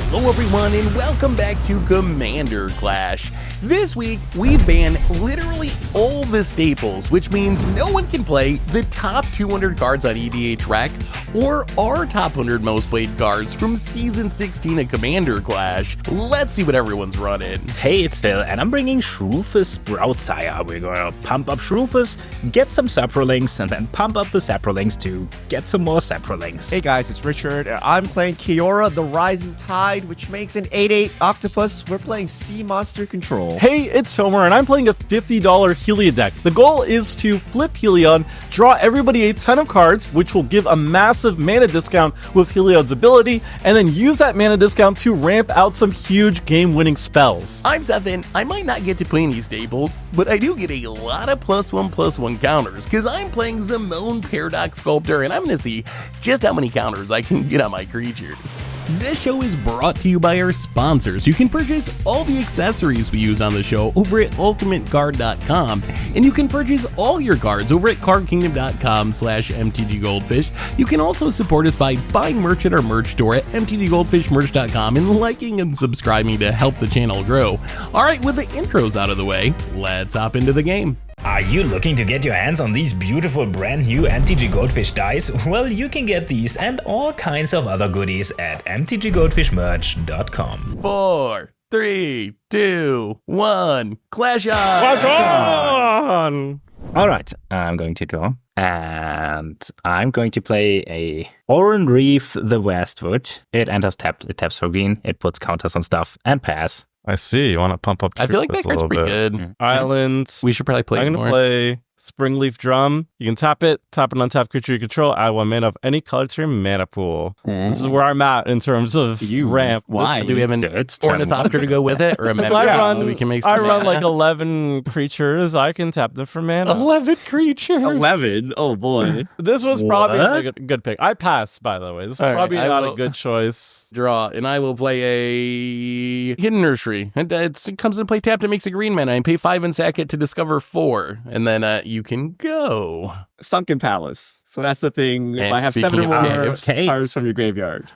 Hello everyone and welcome back to Commander Clash. This week, we've banned literally all the staples, which means no one can play the top 200 cards on EDH Rec or our top 100 most played cards from Season 16 of Commander Clash. Let's see what everyone's running. Hey, it's Phil, and I'm bringing Shrewfus Browsire. We're gonna pump up Shrewfus, get some Saprolinks, and then pump up the Saprolinks to get some more Saprolinks. Hey guys, it's Richard. I'm playing Kiora, the Rising Tide, which makes an 8/8 Octopus. We're playing Sea Monster Control. Hey, it's Homer, and I'm playing a $50 Helia deck. The goal is to flip Heliod, draw everybody a ton of cards, which will give a massive mana discount with Heliod's ability, and then use that mana discount to ramp out some huge game-winning spells. I'm Sethin. I might not get to play any staples, but I do get a lot of +1/+1 counters, because I'm playing Zamone Paradox Sculptor, and I'm going to see just how many counters I can get on my creatures. This show is brought to you by our sponsors. You can purchase all the accessories we use on the show over at ultimateguard.com, and you can purchase all your cards over at cardkingdom.com/mtggoldfish. You can also support us by buying merch at our merch store at mtggoldfishmerch.com and liking and subscribing to help the channel grow. All right, with the intros out of the way, let's hop into the game. Are you looking to get your hands on these beautiful brand new MTG Goldfish dice? Well, you can get these and all kinds of other goodies at mtggoldfishmerch.com. 4, 3, 2, 1, Clash on! Alright, I'm going to draw. And I'm going to play a Oran Reef the Westwood. It enters tapped, it taps for green, it puts counters on stuff, and pass. I see. You want to pump up I feel like that a card's little pretty bit. good. Islands. We should probably play I'm it going more. to play Springleaf Drum. You can tap an untapped creature you control, add 1 mana of any color to your mana pool. This is where I'm at in terms of ramp. Why? Do we have an It's Ornithopter to go with it? Or a mana I card run, so we can make I some run mana? like 11 creatures. I can tap them for mana. 11 creatures. 11? Oh boy. This was probably What? a good pick. I passed, by the way. This was All right, probably I not will- a good choice. Draw, and I will play a Hidden Nursery. It comes into play tapped, it makes a green mana, and pay 5 and sack it to discover 4. And then you can go. Sunken Palace. So that's the thing. If And I have speaking 7 or of more caves. cards from your graveyard.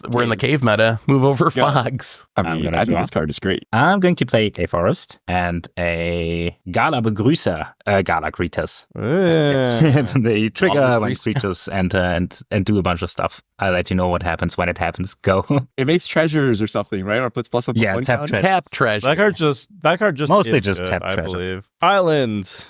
We're in the cave meta. Move over Yeah. fogs. I I'm mean, gonna I think draw. this card is great. I'm going to play a Forest and a Gala Begrüßer, Gala Greeters. Yeah. They trigger Gala when Begrüßer. creatures enter and do a bunch of stuff. I'll let you know what happens when it happens. Go. It makes treasures or something, right? Or puts +1/+1 Yeah, tap counter? treasure. Tap treasure. That card just Mostly is just good, tap I treasure. believe. Island.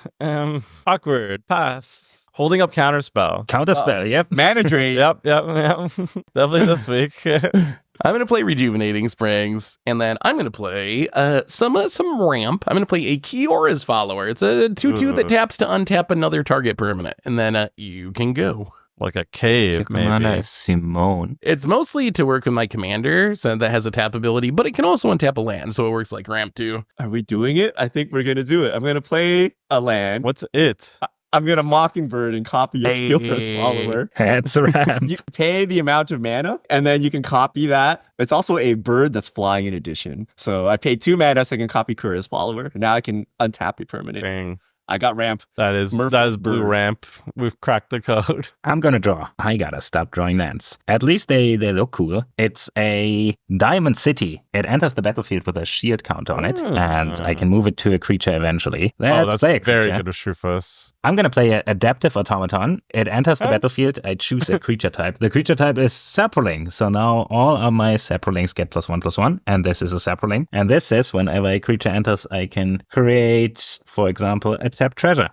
Awkward. Pass. Holding up counter spell. Counterspell, yep. Mana Drain. Yep. Definitely this week. I'm going to play Rejuvenating Springs, and then I'm going to play some ramp. I'm going to play a Kiora's Follower. It's a 2/2 that taps to untap another target permanent, and then you can go. Like a cave, Commander maybe. is Simone. It's mostly to work with my commander, so that has a tap ability, but it can also untap a land, so it works like ramp too. Are we doing it? I think we're going to do it. I'm going to play a land. What's it? I'm going to Mockingbird and copy your Kiora's Follower. That's a ramp. You pay the amount of mana, and then you can copy that. It's also a bird that's flying in addition. So I paid 2 mana so I can copy Kura's Follower. Now I can untap a permanent. Dang. I got ramp. That is Murphy's blue bird. ramp. We've cracked the code. I'm gonna draw. I gotta stop drawing lands. At least they look cool. It's a Diamond City. It enters the battlefield with a shield counter on it, and I can move it to a creature eventually. Let's That's play a very creature. good with Shrewfus. I'm gonna play an Adaptive Automaton. It enters the battlefield. I choose a creature type. The creature type is Saproling. So now all of my Saprolings get +1/+1, and this is a Saproling. And this says whenever a creature enters, I can create, for example, a tapped treasure.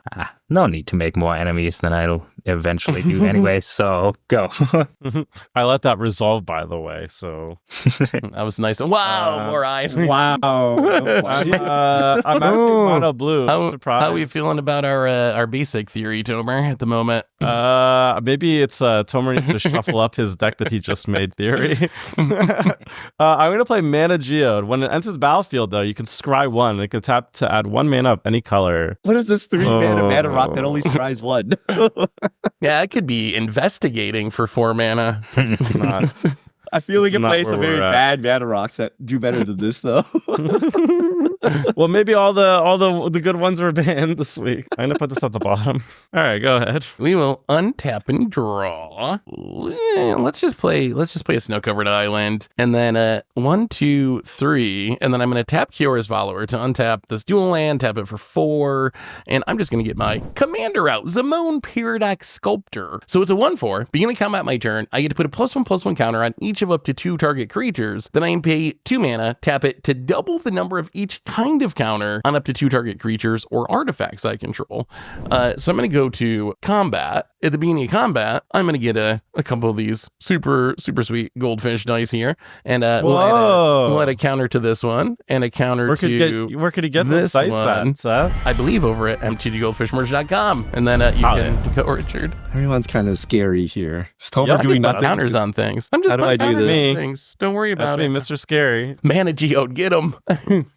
No need to make more enemies than I'll eventually do anyway, so go. I let that resolve, by the way, so... That was nice. Wow, more eyes. Wow. I'm actually mono blue. How Surprise. are we feeling about our basic theory, Tomer, at the moment? Maybe it's Tomer needs to shuffle up his deck that he just made theory. I'm going to play Mana Geode. When it enters the battlefield, though, you can scry 1. It can tap to add 1 mana of any color. What is this 3 mana rock that only scries 1? Yeah, it could be investigating for 4 mana. Not. I feel we This can is play not some where very we're at. bad mana rocks that do better than this, though. Well, maybe all the good ones were banned this week. I'm gonna put this at the bottom. All right, go ahead. We will untap and draw. Let's just play a snow-covered island. And then 1, 2, 3. And then I'm going to tap Kiora's Follower to untap this dual land, tap it for 4. And I'm just going to get my commander out, Zamone Paradox Sculptor. So it's a 1/4. Beginning combat my turn. I get to put a +1/+1 counter on each of up to 2 target creatures. Then I can pay 2 mana, tap it to double the number of each kind of counter on up to 2 target creatures or artifacts I control. So I'm going to go to combat. At the beginning of combat, I'm going to get a couple of these super sweet goldfish dice here. And we'll add a counter to this one and a counter Where could you get this this dice one. at, Seth? I believe over at mtggoldfishmerch.com. And then you can go, Richard. Everyone's kind of scary here. Is Tomer Yeah, doing Put nothing? counters on things. I'm just How do putting I do counters this? on things. Don't worry That's about me, it. Mr. Scary. Mana Geode, get them.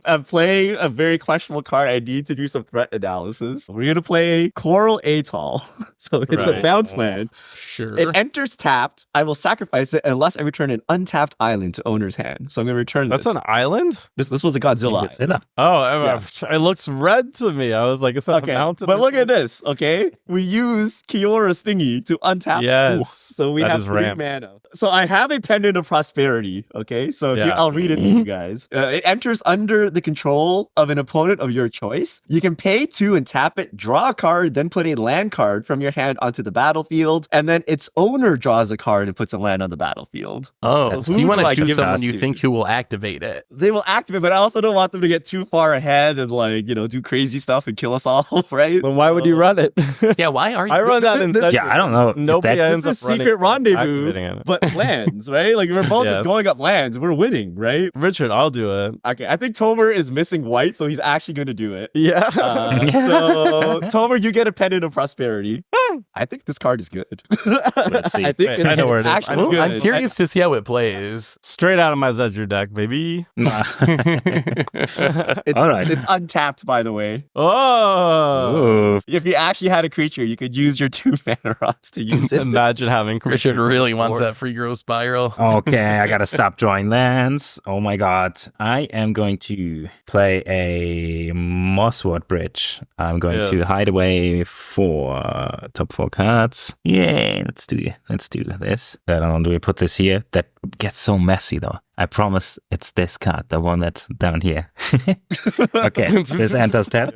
I'm playing a very questionable card. I need to do some threat analysis. We're going to play Coral Atoll. So it's a Right. bounce land. Sure. It enters tapped. I will sacrifice it unless I return an untapped island to owner's hand. So I'm going to return That's this. an island? This was a Godzilla. island. Oh, it looks red to me. I was like, it's not Okay, a mountain. but look at this, okay? We use Kiora's thingy to untap. Yes, Ooh, so we that have is 3 ramp. mana. So I have a Pendant of Prosperity, okay? So here, Yeah. I'll read it to you guys. It enters under the control of an opponent of your choice. You can pay 2 and tap it, draw a card, then put a land card from your hand onto the battlefield, and then its owner draws a card and puts a land on the battlefield. Oh, So so you who want do I to choose give someone this you to? think who will activate it. They will activate, but I also don't want them to get too far ahead and do crazy stuff and kill us all, right? Then why would you run it? Yeah, why are you? I run that instead. Yeah, I don't know. Is Nobody that- ends This is up running- secret rendezvous, activating it. but lands, right? Like we're both Yes. just going up lands. We're winning, right? Richard, I'll do it. Okay, I think Tomer is missing white, so he's actually going to do it. Yeah. So Tomer, you get a Pendant of Prosperity. I think this card is good. Let's see. I think Wait, I know where it is. actually Well, good. I'm curious to see how it plays. Straight out of my Zedru deck, baby. Nah. It's, All right. it's untapped, by the way. Oh. Ooh. If you actually had a creature, you could use your 2 mana rocks to use it. Imagine having Richard creatures really wants before. that free growth spiral. Okay, I gotta stop drawing lands. Oh my god. I am going to play a Mossword Bridge. I'm going to hide away 4 top 4 cards. Yay, let's do this. I don't know, do we put this here? That gets so messy though. I promise it's this card, the one that's down here. Okay, this enters tap.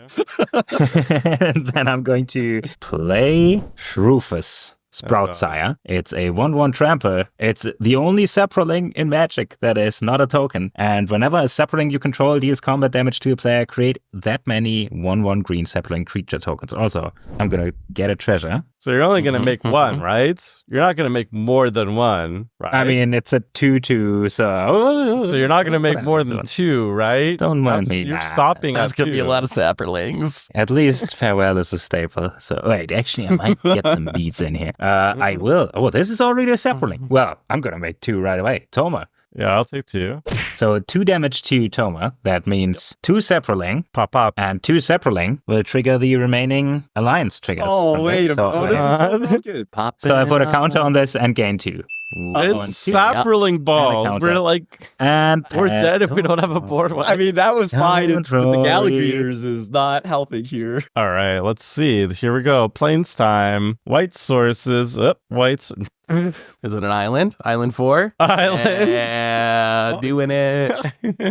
And then I'm going to play Rufus. Sproutsire. It's a 1/1 tramper. It's the only sapling in Magic that is not a token. And whenever a sapling you control deals combat damage to a player, create that many 1/1 green sapling creature tokens. Also, I'm gonna get a treasure. So you're only going to make one, right? You're not going to make more than one, right? I mean, it's a 2/2, so... so you're not going to make more than 2, right? Don't mind me. You're Nah. stopping That's at going to be a 2. lot of sapperlings. At least Farewell is a staple. So, wait, actually, I might get some beats in here. I will. Oh, this is already a sapling. Well, I'm gonna make 2 right away. Toma. Yeah, I'll take 2. So 2 damage to Toma. That means 2 sapling. Pop. And 2 sapling will trigger the remaining alliance triggers. Oh, from wait. this. So, This is so good. Pop so I put a it counter up. on this and gain 2. It's sapling ball. counter. We're like, And we're pass. dead if we don't have a board. I mean, that was fine. Don't But the worry. Gallagher's is not helping here. All right, let's see. Here we go. Plains time. White sources. Whites. Is it an island? Island 4? Islands. Yeah, doing it.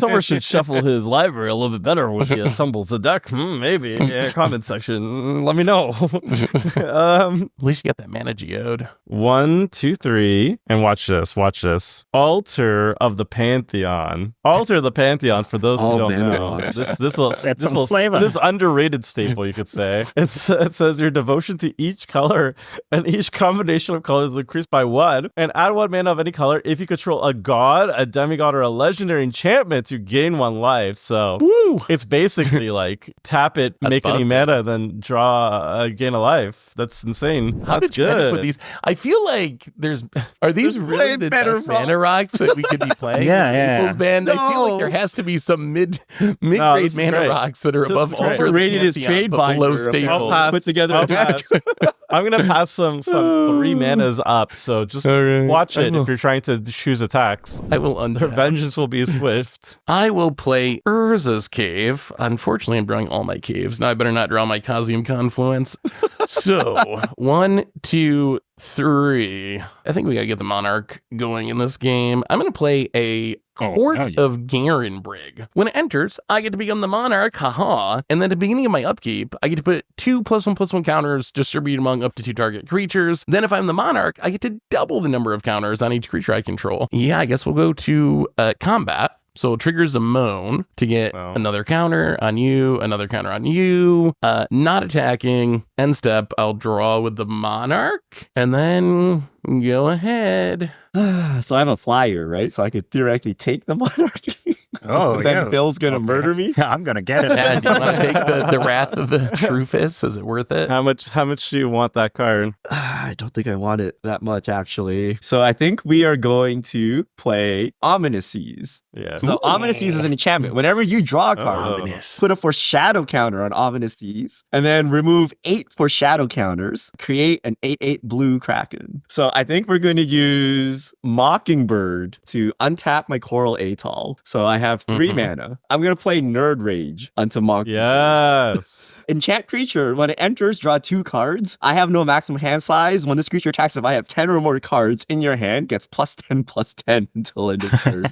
Someone should shuffle his library a little bit better when he assembles a deck. Maybe. Yeah, comment section. Let me know. At least you got that mana geode. 1, 2, 3. And watch this. Watch this. Altar of the Pantheon. Altar of the Pantheon, for those who Oh, don't man, know. rocks. That's some flavor. This underrated staple, you could say. It says your devotion to each color and each combination of colors is increased by 1. And add 1 mana of any color if you control a god, a demigod, or a legendary enchantment to gain 1 life. So it's basically like tap it, That's make any busted. mana, then draw, gain a life. That's insane. How That's did you end up good. with these? I feel like are these There's really way the better best mana rocks that we could be playing? Yeah, with yeah. Staples Band. I feel No. like there has to be some mid-grade this is mana great. rocks that are This above is great. Altar of the Overrated his Pantheon, trade but below binder. Staples. I'll pass. Put together I'll a deck. pass. I'm gonna pass some 3 manas up, so just watch it if you're trying to choose attacks. I will Their untap. vengeance will be swift. I will play Urza's Cave. Unfortunately, I'm drawing all my caves. Now I better not draw my Cosium Confluence. So, 1, 2, 3. I think we gotta get the Monarch going in this game. I'm gonna play a Court of Garenbrig. When it enters, I get to become the Monarch, haha. And then at the beginning of my upkeep, I get to put 2 +1/+1 counters distributed among up to 2 target creatures. Then if I'm the Monarch, I get to double the number of counters on each creature I control. Yeah, I guess we'll go to combat. So it triggers a moan to get another counter on you, another counter on you, not attacking. End step, I'll draw with the Monarch, and then go ahead. So I have a flyer, right? So I could theoretically take the Monarch. Oh, then Phil's gonna murder me. Yeah, I'm gonna get it. Yeah, do you want to take the Wrath of the Truthus? Is it worth it? How much do you want that card? I don't think I want it that much, actually. So I think we are going to play Ominous Seas. Yeah. So Ominous Seas is an enchantment. Whenever you draw a card, Ominous. put a foreshadow counter on Ominous Seas, and then remove 8 foreshadow counters. Create an 8/8 blue Kraken. So I think we're going to use Mockingbird to untap my Coral Atoll. So I have 3 mana. I'm going to play Nerd Rage onto Mockingbird. Yes. Enchant creature. When it enters, draw 2 cards. I have no maximum hand size. When this creature attacks, if I have 10 or more cards in your hand, gets +10/+10 until end of turn.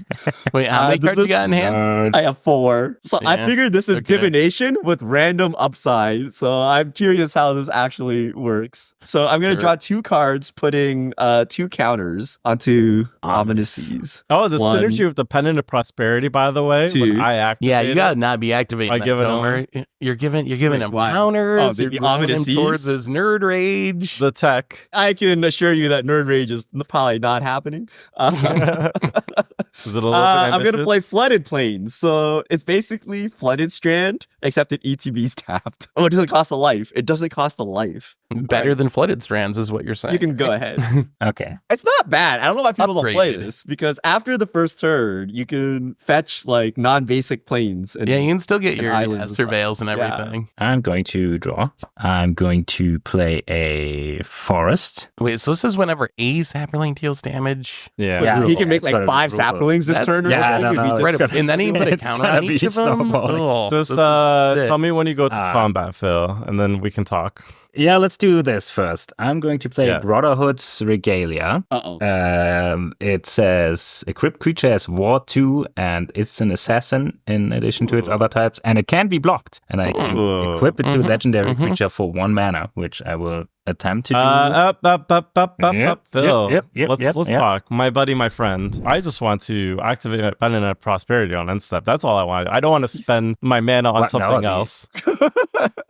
Wait, how many cards you got in hand? I have 4. So I Yeah, figured this is okay. divination with random upside. So I'm curious how this actually works. So I'm going to draw 2 cards, putting 2 counters onto Ominous Seas. Oh, the 1, synergy with the Pendant of Prosperity, by the way. 2. When I activate Yeah, you gotta it, not be activating I that give it Tomer. You're giving him why? counters. Oh, You're the moving Ominous him Seas? towards his Nerd Rage. the tech. I can assure you that Nerd Rage is probably not happening. Is it a little I'm bit going to play Flooded Plains. So it's basically Flooded Strand, except it ETB's tapped. Oh, it doesn't cost a life. It doesn't cost a life. Better than Flooded Strands is what you're saying. You can go ahead. Okay. It's not bad. I don't know why people don't play Upgraded. this, because after the first turn, you can fetch like non-basic planes. And Yeah, you can still get and your islands and stuff. surveils and Yeah. everything. I'm going to draw. I'm going to play a forest. Wait, so this is whenever a sapling deals damage? Yeah. But he can make It's like gotta be 5 brutal. saplings this That's- turn or Yeah, something. no, It'd be no, just- it's Incredible. gonna- And then you put a it's counter gonna on be each of so them? boring. Oh, Just this is sick. tell me when you go to combat, Phil, and then we can talk. Yeah, let's do this first. I'm going to play Yeah. Brotherhood's Regalia. Uh-oh. It says equipped creature has War 2 and it's an assassin in addition to its other types, and it can be blocked. And I can Ooh. equip it to a legendary creature for 1 mana, which I will attempt to do. Up, Yep, Phil. yep, let's yep. talk. My buddy, my friend. I just want to activate my Pendant of Prosperity on end step. That's all I want. I don't want to spend my mana on What? something No, else.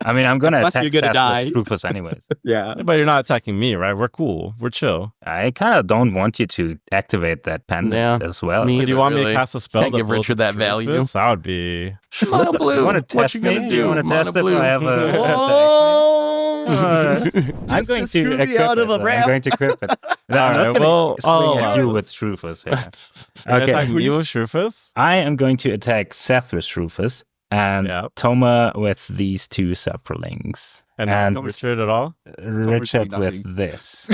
I mean, I'm going to Unless attack you're gonna Seth die. with Rufus anyways. Yeah. But you're not attacking me, right? We're cool. We're chill. I kind of don't want you to activate that pendant Yeah, as well. me Do you want me really. to cast a spell? Can't that give will Richard that true value. this? That would be... Mono blue. You want to What test you gonna me? do? You want to Mono test if blue. I have a... Oh! I'm going to screw me equip out of it. a I'm ramp. going to equip it. No, I'm Alright, not going well, to swing at you oh. with Rufus here. Okay. Okay. Attack me with Shrufus? I am going to attack Seth with Rufus and Yep. Toma with these 2 Saprolings. And Don't Richard at all? Richard doing with nothing. this.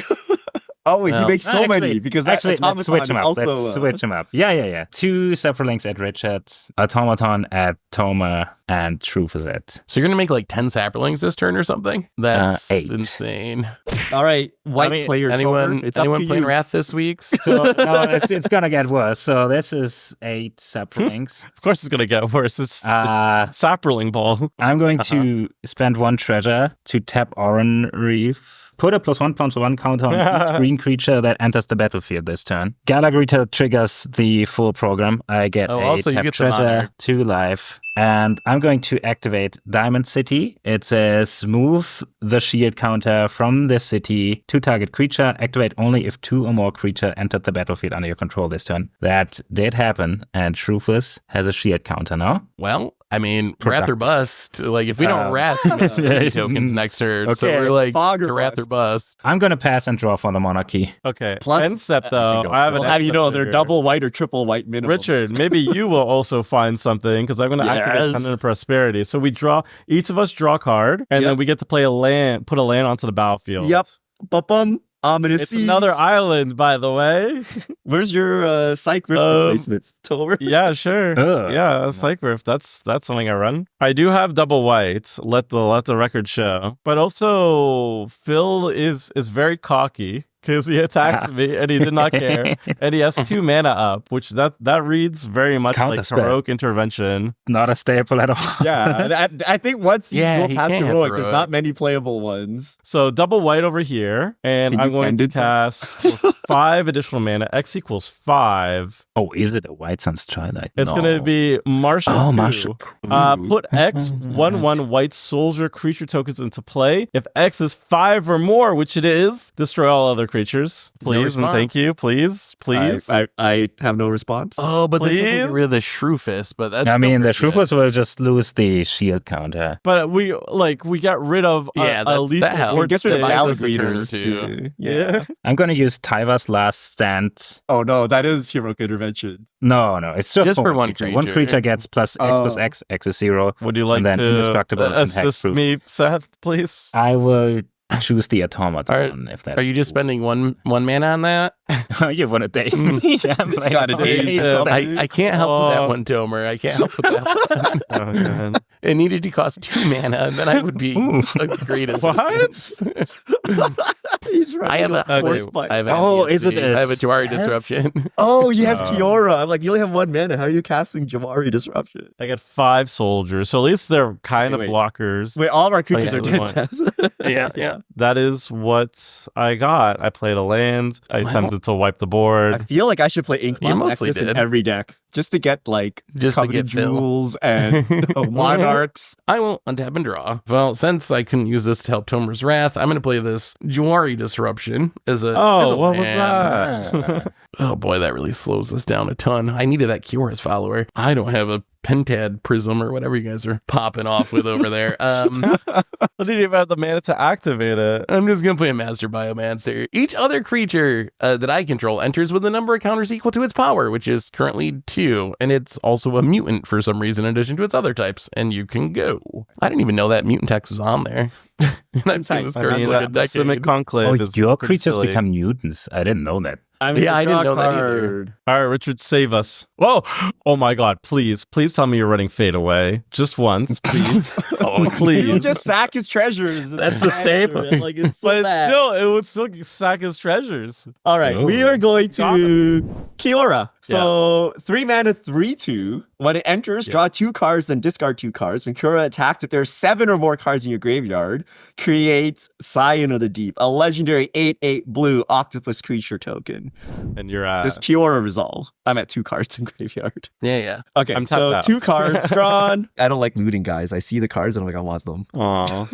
Oh, wait, you Well, make so many because that actually, let's automaton switch is them up. also Let's switch them up. Yeah. 2 Saprolings at Richard, Automaton at Toma, and Rufus at. So you're gonna make like 10 sapperlings this turn or something? That's 8. insane. All right, white I mean, player. Anyone Tomer, it's anyone up to playing you. Wrath this week? So no, it's gonna get worse. So this is 8 Saprolings. Of course it's going to get worse. It's Uh, Sapperling Ball. I'm going to spend 1 treasure to tap Oran Reef. Put a +1/+1 counter on each green creature that enters the battlefield this turn. Galagrita triggers the full program. I get Oh, a also you tap get the treasure, Monarch. 2 life. And I'm going to activate Diamond City. It says move the shield counter from this city to target creature. Activate only if 2 or more creature entered the battlefield under your control this turn. That did happen, and Rufus has a shield counter now. Well, I mean, wrath or bust. Like, if we don't wrath, we make 3 tokens next turn. So Okay. we're like, Fog or to wrath or bust. bust. I'm going to pass and draw for the monarchy. Okay. Plus- End step, though. I have an We'll have you end know step they're here. double white or triple white minimum. Richard, maybe you will also find something because I'm going to activate Yes. Pendant of Prosperity. So each of us draw a card, and Yep. then we get to play a land, put a land onto the battlefield. Yep. Bum. Ominous It's seas. another island, by the way. Where's your psych rip replacements? Tomer? Yeah, sure. Ugh. Yeah, Psych Rift. That's something I run. I do have double white. Let the record show. But also, Phil is very cocky because he attacked me and he did not care. And he has 2 mana up, which that reads very much like counterspell. heroic intervention. Not a staple at all. Yeah, I think once you Yeah, go he past can't heroic, heroic. there's not many playable ones. So double white over here, and And I'm you going to ended that? cast for 5 additional mana. X equals 5. Oh, is it a White Sun's Twilight? It's No. going to be Marshal. Oh, 2. Marshal. Put X 1/1 white soldier creature tokens into play. If X is 5 or more, which it is, destroy all other creatures. Please and response. thank you. Please. I have no response. Oh, but this Please? doesn't get rid of the Shroofus, but that's I mean, the still pretty Shroofus will just lose the shield counter. But we got rid of Yeah, a that's- lethal that helps. ward Gets rid of Buys save. us a turn or alligators two. too. Yeah. I'm going to use Tyva's Last Stand. Oh no, that is heroic intervention. No, it's just Just for one One creature. creature gets plus X Oh. plus X. X is 0. Would you like And then to indestructible and assist hexproof. me, Seth, please? I will choose the automaton if that's Are you just cool. spending one mana on that? You want to daze me? Yeah, It's gotta daze I can't help with that Oh. one, Tomer. I can't help with that one. Oh, God. It needed to cost 2 mana, and then I would be a great assistance. He's right. I have a Okay. horse fight. I have Oh, a is it I have a a Jawari stat? disruption. Oh, he has Oh. Kiora. I'm like, you only have 1 mana. How are you casting Jawari Disruption? I got 5 soldiers, so at least they're kind of Wait. blockers. Wait, all of our creatures yeah, are that's dead. Seth. yeah. That is what I got. I played a land. I Wow. attempted to wipe the I board. feel like I should play Ink You Bomb mostly Nexus in did. every deck just to get like Just to coveted get Phil. jewels and monarchs. I won't untap and draw. Well, since I couldn't use this to help Tomer's Wrath, I'm going to play this Jawari Disruption as a. as Oh, a what was land. that? Oh boy, that really slows us down a ton. I needed that Kiora's follower. I don't have a Pentad Prism or whatever you guys are popping off with over there. I didn't even have the mana to activate it. I'm just going to play a Master Biomancer. Each other creature that I control enters with a number of counters equal to its power, which is currently 2. And it's also a mutant for some reason in addition to its other types. And you can go. I didn't even know that mutant text was on there. And I've seen this I card mean, for like a that Simic decade. Conclave Oh, is your pretty creatures silly. become mutants. I didn't know that. I'm Yeah, gonna I didn't draw a know that either. card. All right, Richard, save us. Whoa! Oh my God! Please tell me you're running Fade Away just once, please. Oh, He'll please. just sack his treasures. That's a staple. Like, it's so But bad. it would still sack his treasures. All right, we Oh. are going Got to Kiora. So 3 mana, 3/2. When it enters, draw 2 cards, then discard 2 cards. When Kiora attacks, if there's 7 or more cards in your graveyard, create Scion of the Deep, a legendary 8/8 blue octopus creature token. And you're This Kiora resolve. I'm at 2 cards in graveyard. yeah. Okay, I'm so tapped out. 2 cards drawn. I don't like looting, guys. I see the cards and I'm like, I want them. Aw.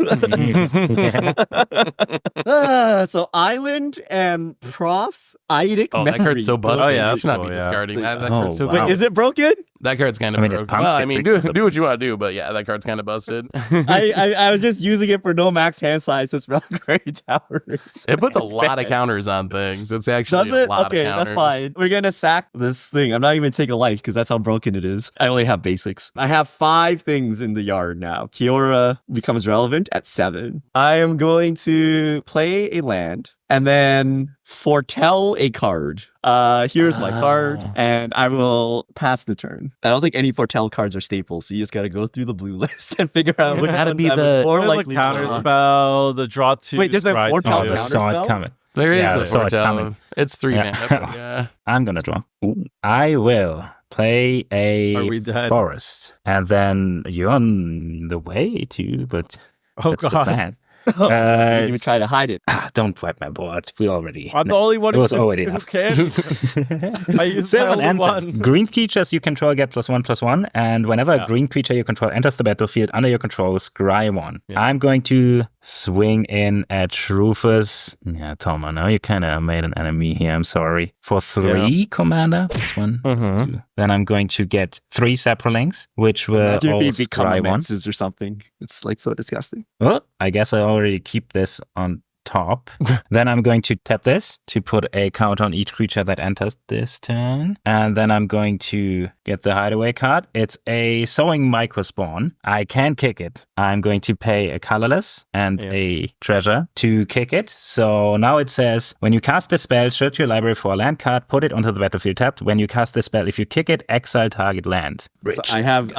So Island and Prof's Eidic Oh, that Memory. card's so busted. Oh, yeah, you that's should not cool, be yeah. discarding that. That Oh, card's so wow. Wait, busted. is it broken? That card's kind of I mean, it broke. pumps Well, I it mean, pretty do what you want to do, but yeah, that card's kind of busted. I was just using it for no max hand size as Reliquary Towers. It puts a lot of counters on things. It's actually Does a it? lot Okay, of counters. that's fine. We're gonna sack this thing. I'm not even taking life because that's how broken it is. I only have basics. I have 5 things in the yard now. Kiora becomes relevant at 7. I am going to play a land and then foretell a card. Here's my card, and I will pass the turn. I don't think any foretell cards are staples, so you just gotta go through the blue list and figure out It's which gotta ones be I'm the- more There's a likely counter to- spell, the draw 2. Wait, there's a strike foretell Oh, two. the counter saw spell? it coming. There is Yeah, the I saw it foretell. coming. It's 3 Yeah. mana. But yeah. I'm gonna draw. Ooh. I will play Are a we dead? forest, and then you're on the way to, but Oh that's the God. plan. You didn't even try to hide it. Don't wipe my board. We already. I'm the only one It was who already enough. can. I used my Seven only and one. green creatures you control get +1/+1, and whenever a green creature you control enters the battlefield under your control, scry 1. Yeah. I'm going to swing in at Rufus. Yeah, Toma, now you kind of made an enemy here. I'm sorry. For 3, Commander. This one. Mhm. 2. Then I'm going to get 3 Saprolings, which will all scry 1. Or something. It's like so disgusting. Oh, I guess I already keep this on top. Then I'm going to tap this to put a count on each creature that enters this turn. And then I'm going to get the hideaway card. It's a sowing microspawn. I can kick it. I'm going to pay a colorless and a treasure to kick it. So now it says, when you cast this spell, search your library for a land card, put it onto the battlefield tapped. When you cast this spell, if you kick it, exile target land. So I have You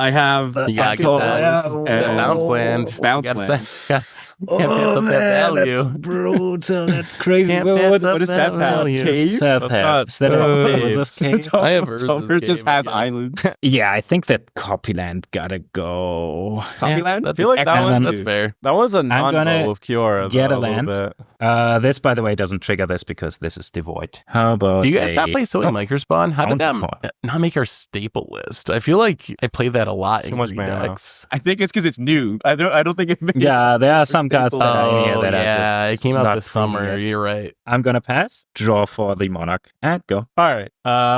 gotta get that bounce land. Bounce You gotta land. say- Can't pass up that value. Brutal. That's crazy. Can't What- pass up what does that that have? value. Cave? Seth That's has. not- That's what Cave. was this cave? I have Urza's Tomer just cave, I has guess. islands. Yeah, I think that Copyland gotta go. Zombieland? I feel like that one- that's fair. That was a gonna non-roll with Kiora. get though, a land. little bit. This, by the way, doesn't trigger this because this is devoid. How about Do you guys not play Sowing Microspawn? How did that Fountain not make our staple list? I feel like I play that a lot Too in much green mana. decks. I think it's because it's new. I don't think it made Yeah, there are some cards that are in here Oh, that are yeah, just it came out not this proven summer. yet. You're right. I'm gonna pass, draw for the Monarch, and go. All right.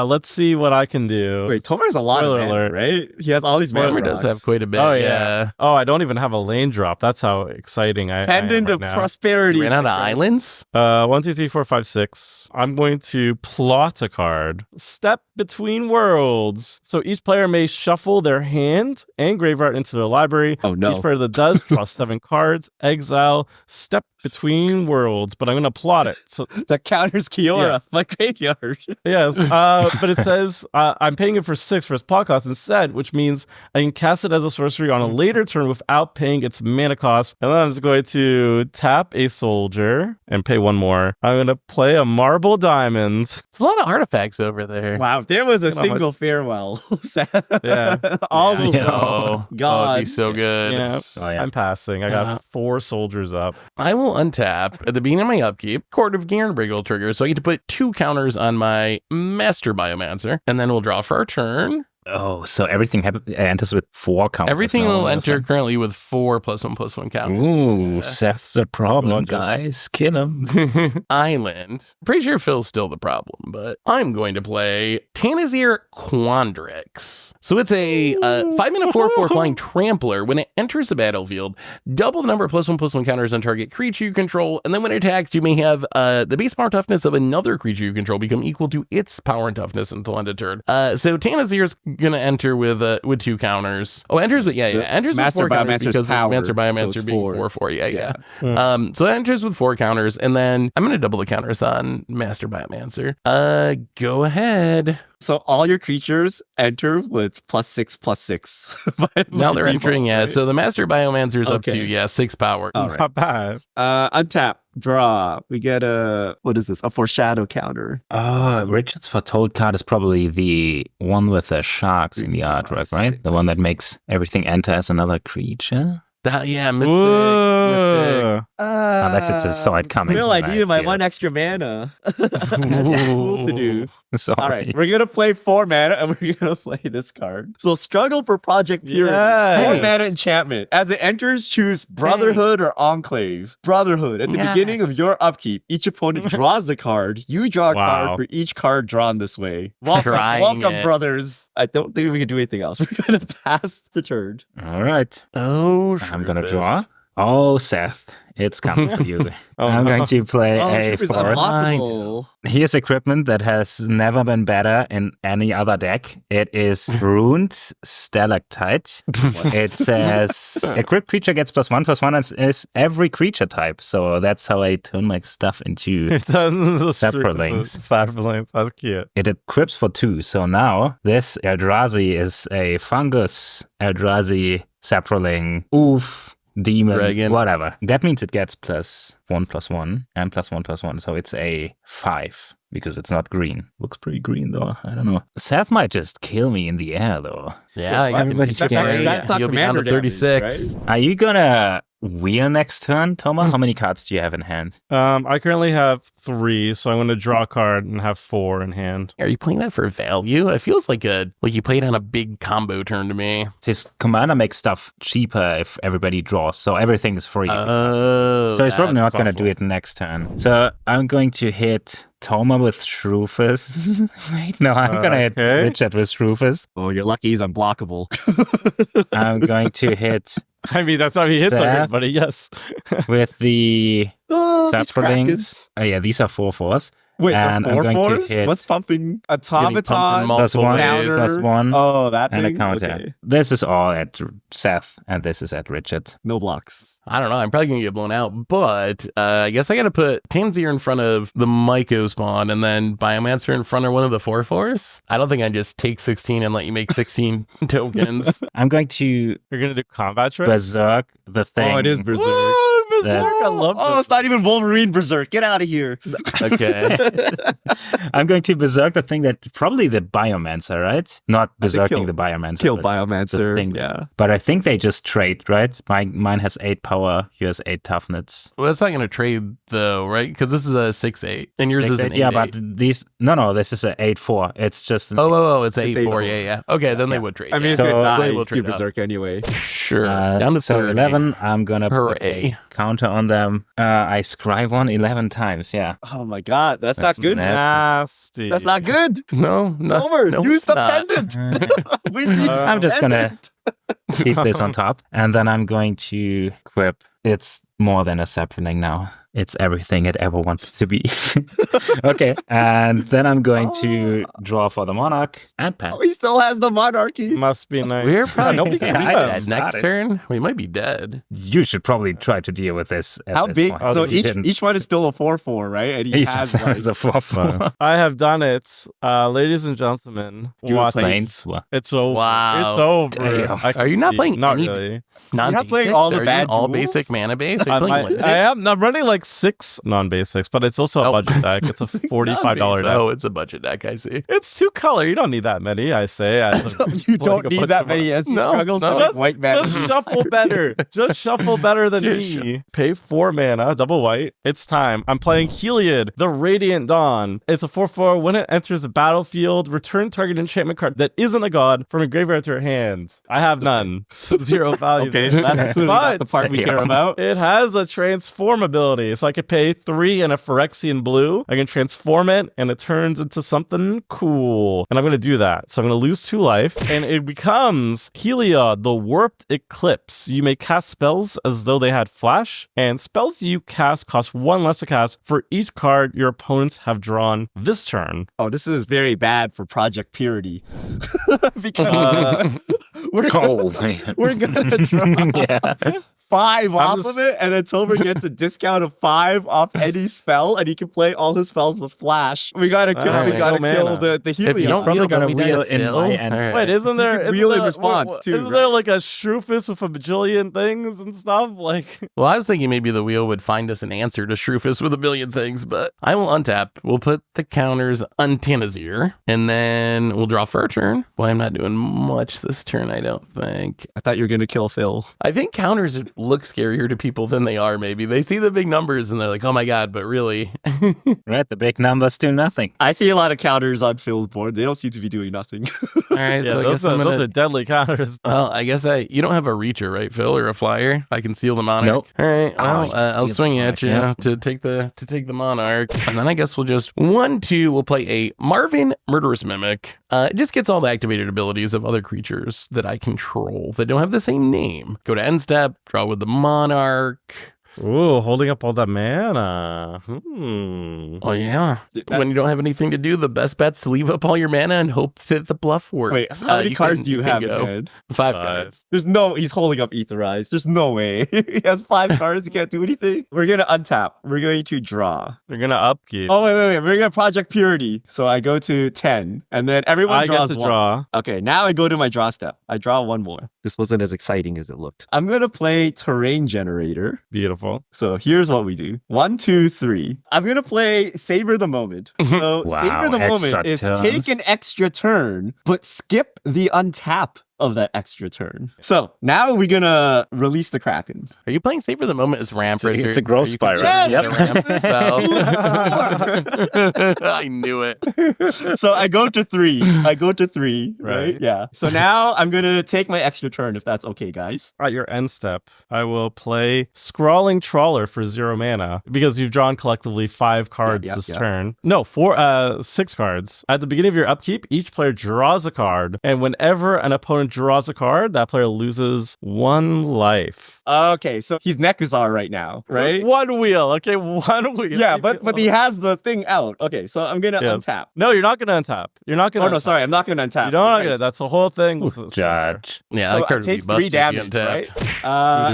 Let's see what I can do. Wait, Tomer has a lot Spoiler of mana, alert. right? He has all these mana Tomer does have quite a bit. Oh, yeah. Oh, I don't even have a lane drop. That's how exciting I Pendant am of right now. Prosperity. Ran out of islands? 1, 2, 3, 4, 5, 6. I'm going to plot a card. Step between worlds. So each player may shuffle their hand and graveyard into their library. Oh, no. Each player that does draw 7 cards. Exile. Step between worlds. But I'm going to plot it. So That counters Kiora, my graveyard. yes, but it says I'm paying it for 6 for its plot cost instead, which means I can cast it as a sorcery on a later turn without paying its mana cost. And then I'm just going to tap a soldier and pay 1 more. I'm going to play a marble diamond. There's a lot of artifacts over there. Wow, if there was a You know, my- single farewell. Yeah. All Yeah, those I know. rolls. Oh, God. it'd be so good. Yeah, Oh yeah. I'm passing. I got 4 soldiers up. I will untap at the beginning of my upkeep. Court of Garenbrig will trigger, so I get to put 2 counters on my Master Biomancer, and then we'll draw for our turn. Oh, so everything enters with 4 counters. Everything now, will all of a enter sudden. currently with 4+1/+1 counters. Ooh, Seth's the problem, Launches. guys. Kill him. Island. Pretty sure Phil's still the problem, but I'm going to play Tanazir Quandrix. So it's a 5-mana 4/4 flying trampler. When it enters the battlefield, double the number of +1/+1 counters on target creature you control, and then when it attacks, you may have the base power and toughness of another creature you control become equal to its power and toughness until end of turn. So Tanazir's gonna enter with 2 counters. Oh, enters with enters with Master 4 counters Biomancer's because power, Master so Biomancer it's being 4. 4/4. Yeah. Yeah. So it enters with 4 counters, and then I'm gonna double the counters on Master Biomancer. Go ahead. So all your creatures enter with +6/+6. Now they're entering, yeah. So the Master Biomancer's up Okay. to 6 power. All right. Not bad. Untap, draw. We get a foreshadow counter. Richard's Foretold card is probably the one with the sharks in the artwork, right? The one that makes everything enter as another creature. Mystic. Whoa. Unless it's a saw it coming. Phil, I needed my feel. 1 extra mana. That's cool to do. Sorry. All right, we're gonna play 4 mana and we're gonna play this card. So struggle for Project Purity. Yes. 4 mana enchantment. As it enters, choose Brotherhood or Enclave. Brotherhood. At the beginning of your upkeep, each opponent draws a card. You draw a Wow. card for each card drawn this way. Welcome, Trying welcome, it. brothers. I don't think we can do anything else. We're gonna pass the turn. All right. Oh, I'm going to draw. Oh, Seth. It's coming for you. I'm going to play a Shriek is forest. unlockable. Here's equipment that has never been better in any other deck. It is Ruined Stalactite. It says equipped creature gets +1/+1 and is every creature type. So that's how I turn my stuff into. It does the Saprolings. Saprolings. That's cute. It equips for 2. So now this Eldrazi is a fungus Eldrazi Saproling. Oof. Demon, Dragon. whatever. That means it gets +1/+1 and +1/+1. So it's a 5 because it's not green. Looks pretty green though. I don't know. Seth might just kill me in the air though. Yeah, everybody's you can scary. That's not You'll be down to commander damage, 36. right? Are you gonna wheel next turn, Toma? How many cards do you have in hand? I currently have 3, so I'm going to draw a card and have 4 in hand. Are you playing that for value? It feels like you played on a big combo turn to me. His commander makes stuff cheaper if everybody draws, so everything is free. Oh, so he's probably not going to thoughtful. do it next turn. So I'm going to hit Toma with Shrufus. Wait, no, I'm going to hit Okay. Richard with Shrufus. Oh, you're lucky he's unblockable. I'm going to hit I mean, that's how he hits Seth? everybody, yes. with the Oh, these Saplings. Krakens. Oh, yeah, these are 4/4s. Wait, And the I'm going to 4/4s? hit- What's pumping? pumped Automaton, in Plus multiple one, ways. counter. plus one, Oh, that and a thing? counter. Okay. This is all at Seth, and this is at Richard. No blocks. I don't know. I'm probably going to get blown out, but I guess I got to put Tanzir in front of the Myco spawn and then Biomancer in front of one of the 4/4s. I don't think I just take 16 and let you make 16 tokens. I'm going to You're going to do combat trick? berserk the thing. Oh, it is Berserk. Oh, Berserk, That- I love Oh, it's not even Wolverine Berserk. Get out of here. Okay. I'm going to berserk the thing that probably the Biomancer, right? Not berserking kill- the Biomancer. Kill but Biomancer. the thing. Yeah. But I think they just trade, right? Mine has 8 power, yours 8 toughness. Well, that's not going to trade though, right? Because this is a 6/8 and yours is an 8/8. Yeah, but these this is a 8/4. It's just an It's It's 8/4. 8/4. Yeah. Okay, then they would trade. I mean, it's So, good die. they will You trade up. Berserk anyway. Sure. Down to so 30. 11. I'm gonna put a Hooray. counter on them. I scry one 11 times. Yeah. Oh my god, that's That's not good. nasty. Nasty. That's not good. No, It's over. no, Use it's the not. pendant. We need I'm just gonna pendant. keep this on top, and then I'm going to equip. It's more than a sapling now. It's everything it ever wanted to be. Okay, and then I'm going to draw for the Monarch and Pen. Oh, he still has the monarchy. Must be nice. We're probably nobody can Yeah, beat I them. didn't dead next start it. turn. We might be dead. You should probably try to deal with this. At How this big? point. So You each didn't- one is still a 4/4, right? And he each has one like is a 4/4. I have done it. Ladies and gentlemen, You watch play- Planes. Well, It's over. Wow. It's over. Damn. I can Are you not see. playing Not any- really. Non-basics? playing all the Are you bad all duels? basic mana base? Are you playing limited? I'm running like 6 non-basics, but it's also a Oh. budget deck. It's a $45 deck. Oh, it's a budget deck. I see. It's 2 color. You don't need that many, I say. you don't need that many as he No, struggles no. to make white man. Just shuffle better. Just shuffle better than Just me. Pay 4 mana, double white. It's time. I'm playing Heliod, the Radiant Dawn. It's a 4/4. When it enters the battlefield, return target enchantment card that isn't a god from a graveyard to your hand. I have none. So 0 value. Okay, that's clearly not the But part we care about. it has a transform ability, so I could pay 3 and a Phyrexian blue. I can transform it, and it turns into something cool. And I'm going to do that. So I'm going to lose 2 life, and it becomes Heliod, the Warped Eclipse. You may cast spells as though they had flash, and spells you cast cost 1 less to cast for each card your opponents have drawn this turn. Oh, this is very bad for Project Purity. Because we're, oh man. we're gonna draw Yeah. 5 off just- of it, and then Tomer gets a discount of 5 off any spell, and he can play all his spells with flash. We gotta kill. Alright, we gotta no kill mana. the If you Heliod. don't Probably wheel, gonna don't we die wheel to in fill? my end. All right. Wait, isn't there? You can isn't wheel in there- response, too, Isn't right? there like a Shrufus with a bajillion things and stuff? Like, Well, I was thinking maybe the wheel would find us an answer to Shrufus with a billion things, but I will untap. We'll put the counters on Tanazir, and then we'll draw for a turn. Boy, I'm not doing much this turn, I don't think. I thought you were gonna kill Phil. I think counters look scarier to people than they are, maybe. They see the big numbers and they're like, oh my god, but really. Right, the big numbers do nothing. I see a lot of counters on Phil's board. They don't seem to be doing nothing. All right, yeah, so I guess those I'm are gonna... deadly counters. Well, I guess you don't have a reacher, right, Phil, or a flyer? I can seal the monarch. Nope. All right. Oh, Well, you can I'll steal the swing monarch, at you yeah. to take the monarch, and then I guess we'll just 1/2. We'll play a Marvin Murderous Mimic. It just gets all the activated abilities of other creatures that I control that don't have the same name. Go to end step, draw with the monarch. Ooh, holding up all that mana. Oh yeah. When you don't have anything to do, the best bet's to leave up all your mana and hope that the bluff works. Wait, how many cards do you have in go. hand? 5 Five. cards. He's holding up Aetherized. There's no way. He has 5 cards. He can't do anything. We're going to untap. We're going to draw. They're gonna upkeep. Oh, wait. We're going to Project Purity. So I go to 10, and then everyone I get draws to one. draw. Okay, now I go to my draw step. I draw 1 more. This wasn't as exciting as it looked. I'm going to play Terrain Generator. Beautiful. So here's what we do. 1, 2, 3. I'm going to play Savor the Moment. So Wow, Savor the extra Moment is turns. take an extra turn, but skip the untap of that extra turn. So now we're gonna release the Kraken. Are you playing safe for the moment as ramp? Richard? It's a growth Are you spiral. considering Yes. it a ramp spell? I knew it. So I go to 3. Right? Right. Yeah. So now I'm gonna take my extra turn if that's okay, guys. At your end step, I will play Scrawling Trawler for 0 mana because you've drawn collectively 5 cards this turn. No, 6 cards. At the beginning of your upkeep, each player draws a card, and whenever an opponent draws a card, that player loses 1 life. Okay, so he's Nekuzar right now, right? 1 wheel, okay, 1 wheel. Yeah, but he has the thing out. Okay, so I'm gonna untap. No, you're not gonna untap. You're not gonna. Oh no, sorry, I'm not gonna untap. You don't get it. That's the whole thing. With this Judge. Yeah, So that I card would take be 3 busted damage, if you right? untapped.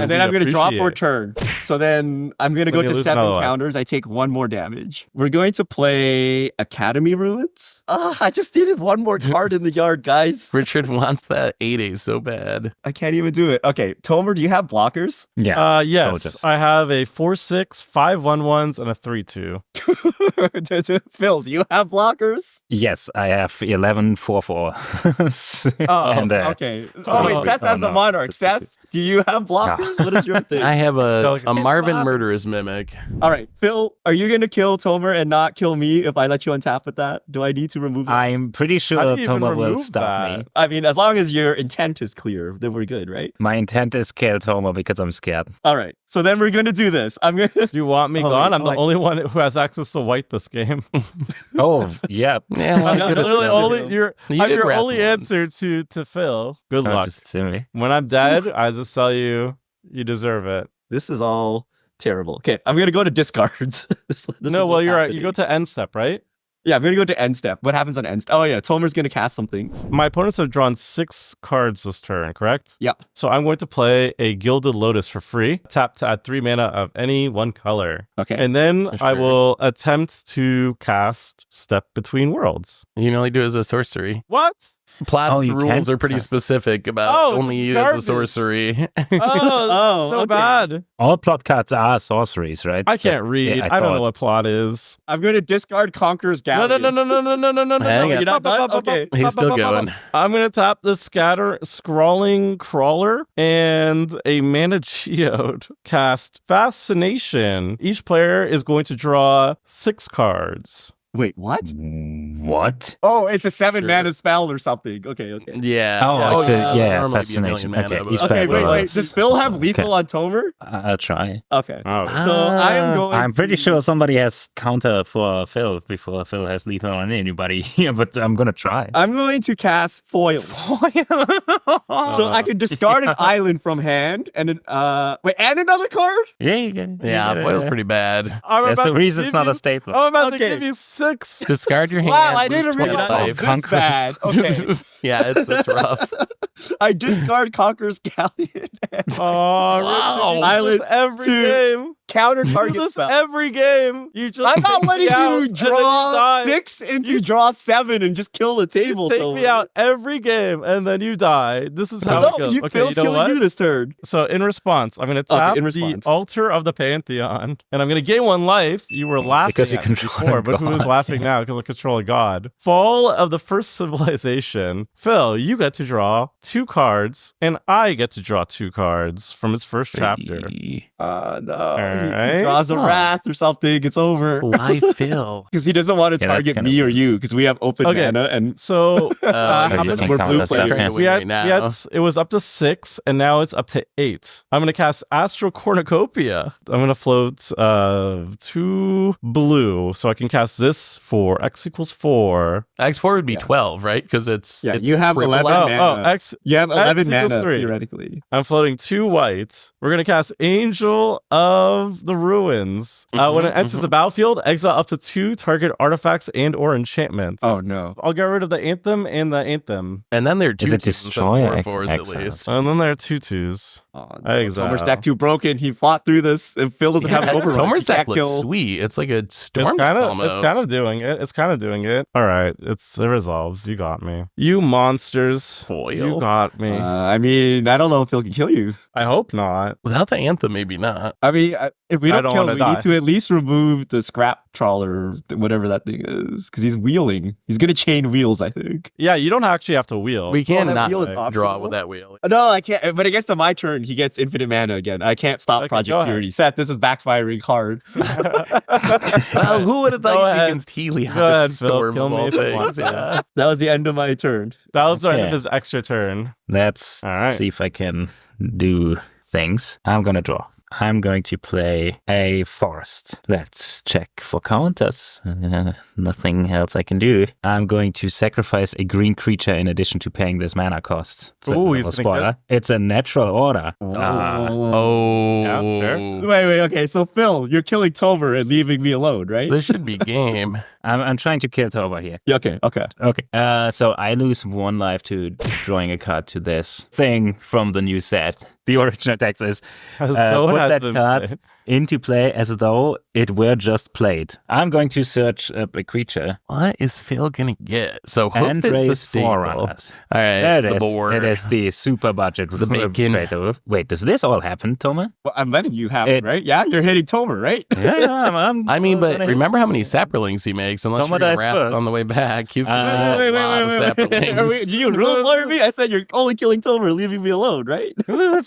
And then I'm gonna draw for a appreciate. turn. So then I'm gonna go you to lose 7 another one. counters. I take 1 more damage. We're going to play Academy Ruins. I just needed 1 more card in the yard, guys. Richard wants that 8A so bad. I can't even do it. Okay, Tomer, do you have blockers? Yeah. Yes, Gorgeous. I have a 4/6, 5/1/1s, and a 3/2. Phil, do you have blockers? Yes, I have 11 4/4. Oh, And, okay. Oh, wait, Seth has the Monarch. Seth, do you have blockers? What is your thing? I have a It's Marvin fine. Murderous Mimic. All right, Phil, are you going to kill Tomer and not kill me if I let you untap with that? Do I need to remove that? I'm pretty sure How do you even Toma will remove stop that? me. I mean, as long as your intent is clear, then we're good, right? My intent is kill Toma because I'm scared. All right, so then we're going to do this. I'm going to... Do you want me Oh, gone? I'm oh, the I- only one who has access to white this game. Oh, yeah. Yeah, well, I'm I not could've Literally, done it. only You I'm did your wrap only one. answer to Phil. Good luck. Just silly. When I'm dead, I just tell you, you deserve it. This is all terrible. Okay, I'm going to go to discards. This is No, well, what's you're right. happening. You go to end step, right? Yeah, I'm going to go to end step. What happens on end step? Oh, yeah, Tomer's going to cast some things. My opponents have drawn 6 cards this turn, correct? Yeah. So I'm going to play a Gilded Lotus for free. Tap to add 3 mana of any one color. Okay. And then I Sure. will attempt to cast Step Between Worlds. You can only do it as a sorcery. What? Plat's Oh, you rules can't are pretty cast- specific about Oh, only it's use as a garbage. sorcery. Oh, so okay. bad. All plot cards are sorceries, right? I can't read. Yeah, I don't thought- know what plot is. I'm going to discard Conqueror's No, Galleon. no. Hang on. You're not done? Okay. He's still going. I'm going to tap the Scrawling Crawler and a Mana Geode. Cast Fascination. Each player is going to draw 6 cards. Wait, what? What? Oh, it's a 7 Sure. mana spell or something. Okay. Yeah. Oh, it's a- it'll yeah, normally be a fascination. million mana, Okay, but- each Okay, player wait. draws- Does Phil have lethal Okay. on Tomer? I'll try. Okay. Oh, So I am going I'm pretty to- sure somebody has counter for Phil before Phil has lethal on anybody here, but I'm gonna try. I'm going to cast Foil. So I can discard an island from hand and and another card? Yeah, you get it. Yeah, foil's pretty bad. I'm That's about the to reason give it's not you- a staple. I'm about to Okay. give you 6. Discard your hand. Wow, I lose didn't 20 realize it was life. this Conquerors. bad. Okay. Yeah, it's rough. I discard Conqueror's Galleon. Oh, Richard, you do Island this every to- game. Counter You do target this spell. every game. You just I'm not take letting me out, you and then draw die. 6 into draw 7 and just kill the table. Take Tomer. me out every game, and then you die. This is how it No, goes. Okay, Phil's you know killing what? you this turn. So in response, I'm going to Okay, tap in the response. altar of the Pantheon, and I'm going to gain 1 life. You were laughing Because you at me control before, a but who is god. laughing now because I control a god? Fall of the First Civilization. Phil, you get to draw 2 cards, and I get to draw 2 cards from its first chapter. No. He right. draws a wrath or something. It's over. Why Phil? Because he doesn't want to Yeah, that's target kinda me or you because we have open Okay. mana and So Uh, how you many- can we're count blue that stuff, players. yeah. Trying to win right now. it was up to 6, and now it's up to 8. I'm going to cast Astral Cornucopia. I'm going to float 2 blue, so I can cast this for X equals 4. X4 would be Yeah. 12, right? Because it's Yeah, it's you have triple 11 X. mana. X. you have 11 equals mana 3. theoretically. I'm floating 2 whites. We're going to cast Angel of the Ruins. When it enters the battlefield, exile up to 2 target artifacts and or enchantments. Oh no. I'll get rid of the Anthem and the Anthem. And then there are Is it 2/2s instead of destroy or 4/4s at exile? least. And then there are 2/2s. Oh, Exile. Tomer's deck too broken. He fought through this and Phil doesn't have Yeah, override. Tomer's He can't deck looks kill- sweet. It's like a It's storm kind of almost. doing it. It's kind of doing it. All right, it resolves. You got me. You monsters. Foil. You got me. I mean, I don't know if Phil can kill you. I hope not. Without the anthem, maybe not. I mean, If we I don't don't kill wanna him, we die. need to at least remove the scrap trawler, whatever that thing is, because he's wheeling. He's gonna chain wheels, I think. Yeah, you don't actually have to wheel. We can that not wheel is draw optional? with that wheel. No, I can't. But it gets to my turn. He gets infinite mana again. I can't stop Okay, Project go ahead. Purity. Seth, this is backfiring hard. Well, who would have Go thought ahead. against Helios Go ahead, Phil. Storm Kill of me all if you want things? Yeah. That was the end of my turn. That was the end Okay. of his extra turn. Let's All right. see if I can do things. I'm gonna draw. I'm going to play a forest. Let's check for counters. Nothing else I can do. I'm going to sacrifice a green creature in addition to paying this mana cost. It's a Ooh, little he's gonna spoiler. It's a natural order. Oh. Yeah, sure. Wait. Okay, so Phil, you're killing Tomer and leaving me alone, right? This should be game. I'm trying to kill Toba here. Yeah, okay. Okay. So I lose 1 life to drawing a card to this thing from the new set. The original text is As though it put has that been card played. into play as though it were just played. I'm going to search up a creature. What is Phil gonna get? So hope And it's a raise staple. All Forerunners. right, There it the is. board. It is the super budget. The bacon. Wait, does this all happen, Toma? Well, I'm letting you have It- it, right? Yeah, you're hitting Tomer, right? Yeah, I'm I mean, but gonna- remember how many saplings he makes. Unless Someone you're gonna dies wrap first. on the way back, he's gonna Wait, get a lot of saplings. Are we- do you rule lawyer me? I said you're only killing Tomer, leaving me alone, right?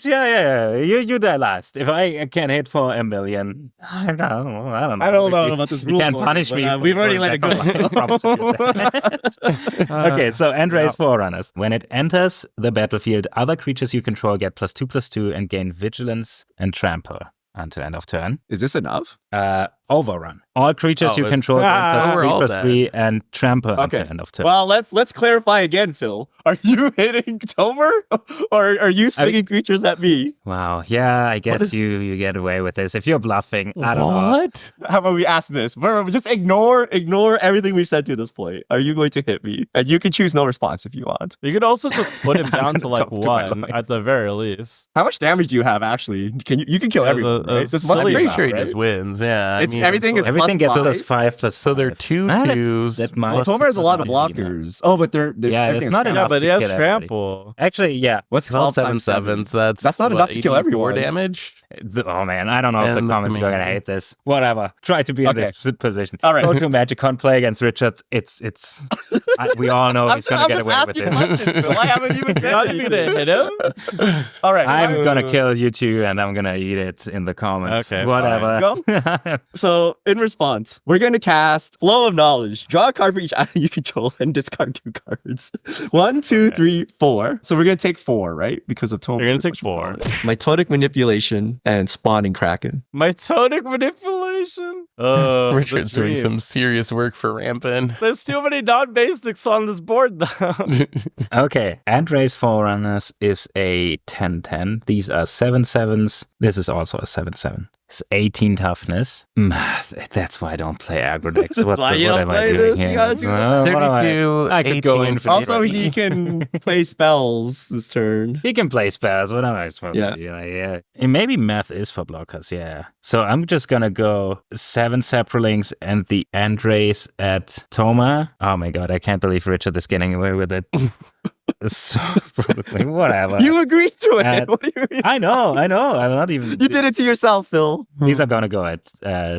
Yeah. You die last. If I can hit for a million, I don't know. I don't know about this You rule. can't lawyer, punish but, me. for we've already going let it back on go. my promise. Okay, so end raise Forerunners. When it enters the battlefield, other creatures you control get +2/+2 and gain Vigilance and Trample until end of turn. Is this enough? Overrun. All creatures Oh, you it's- control gain We're all +3/+3 and Trample until Okay. end of turn. Well, let's clarify again, Phil. Are you hitting Tomer, or are you swinging creatures at me? Wow. Yeah, I guess is- you get away with this. If you're bluffing, I don't know. What? How about we ask this? Just ignore everything we've said to this point. Are you going to hit me? And you can choose no response if you want. You could also just put him I'm down gonna to like talk to my 1 lawyer. at the very least. How much damage do you have actually? You can kill Yeah, everyone, the- right? This the must I'm be silly pretty enough, sure he right? just wins. Yeah. It's everything is Everything gets +5. +5/+5. So they're two Ah, that's- twos. that might- Well, plus- Tomer has a lot of Might be blockers. Oh, but they're Yeah, it's everything's not trampled. Yeah, enough but to he has kill everybody. trample. Actually, yeah. What's 12 12 times 7/7s. That's not enough to kill 84 everyone. damage. Oh man, I don't know if the And the comments are gonna commander. hate this. Whatever. Try to be in Okay. this position. All right. Go to Magicon, play against Richards. It's. we all know he's gonna get away with asking this. questions, Phil. I haven't even said Not even anything. gonna hit him? All right. I'm gonna kill you too, and I'm gonna eat it in the comments. Okay, Whatever. So, in response, we're going to cast Flow of Knowledge. Draw a card for each item you control and discard 2 cards. 1, 2, 3, 4. So, we're going to take 4, right? Because of Tomer. You're gonna take 4. Mitotic Manipulation and Spawning Kraken. Mitotic manipulation. Richard's the doing dream. some serious work for Rampin. There's too many non-basics on this board, though. Okay, and raise Forerunners is a 10/10. These are 7/7s. This is also a 7/7. It's 18 toughness. That's why I don't play aggro decks. What, why you what don't am I play doing this? here? You gotta do What am I- 32, I could go 18 in for for Also, this. he can play spells this turn. He can play spells. What am I supposed Yeah. to do? Yeah. And maybe math is for blockers. Yeah. So I'm just gonna go 7 Saprolings and the end race at Toma. Oh my god, I can't believe Richard is getting away with it. So probably whatever. You agreed to it. Uh, What do you mean? I know. I'm not even. You did it to yourself, Phil. These are gonna go at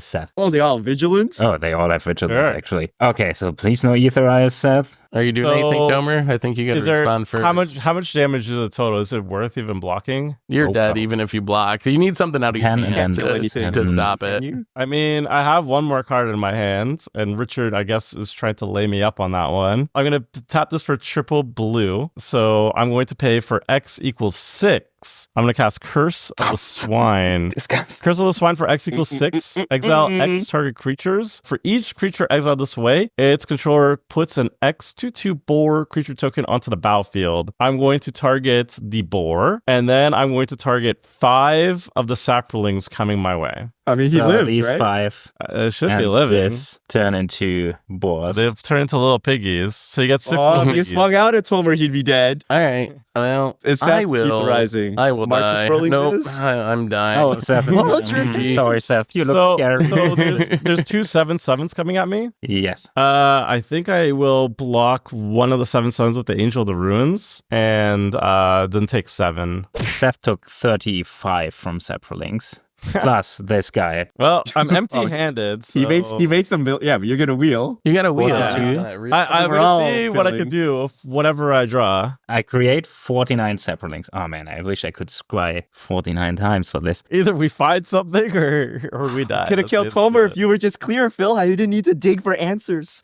Seth. Oh, they all vigilance? Oh, they all have vigilance Sure. actually. Okay, so please no Aetherize, Seth. Are you doing So, anything, Tomer? I think you got Is to there respond first. how much damage is the total? Is it worth even blocking? You're Oh, dead wow. even if you block. So you need something out of your 10 hand against to 10. stop Can it. you? I mean, I have one more card in my hand, and Richard, I guess, is trying to lay me up on that one. I'm going to tap this for triple blue. So I'm going to pay for X equals 6. I'm going to cast Curse of the Swine. Curse of the Swine for X equals 6. Exile X target creatures. For each creature exiled this way, its controller puts an X/2/2 boar creature token onto the battlefield. I'm going to target the boar, and then I'm going to target 5 of the saplings coming my way. I mean, he So lives, these right? 5 It should and be living. this turn into boars. They've turned into little piggies. So you get 6 Oh, little if you piggies. swung out at Tomer, he'd be dead. All right. Well, Is I Seth will. Aetherizing? I will Marcus die. rolling Nope. this? I'm dying. Oh, Seth. What's your name? Sorry, Seth. You look So, scared. so there's 2 7/7s coming at me. Yes. I think I will block one of the 7/7s with the Angel of the Ruins and then take 7. Seth took 35 from Saprolings. plus this guy. Well, I'm empty-handed. So... He makes some. Yeah, but you're gonna wheel. You got a wheel. Yeah. Really? I'm We're all gonna see what I filling. can do with whatever I draw. I create 49 saplings. Oh man, I wish I could scry 49 times for this. Either we find something or we die. Could have That's killed basically Tomer it. if you were just clear, Phil. I didn't need to dig for answers.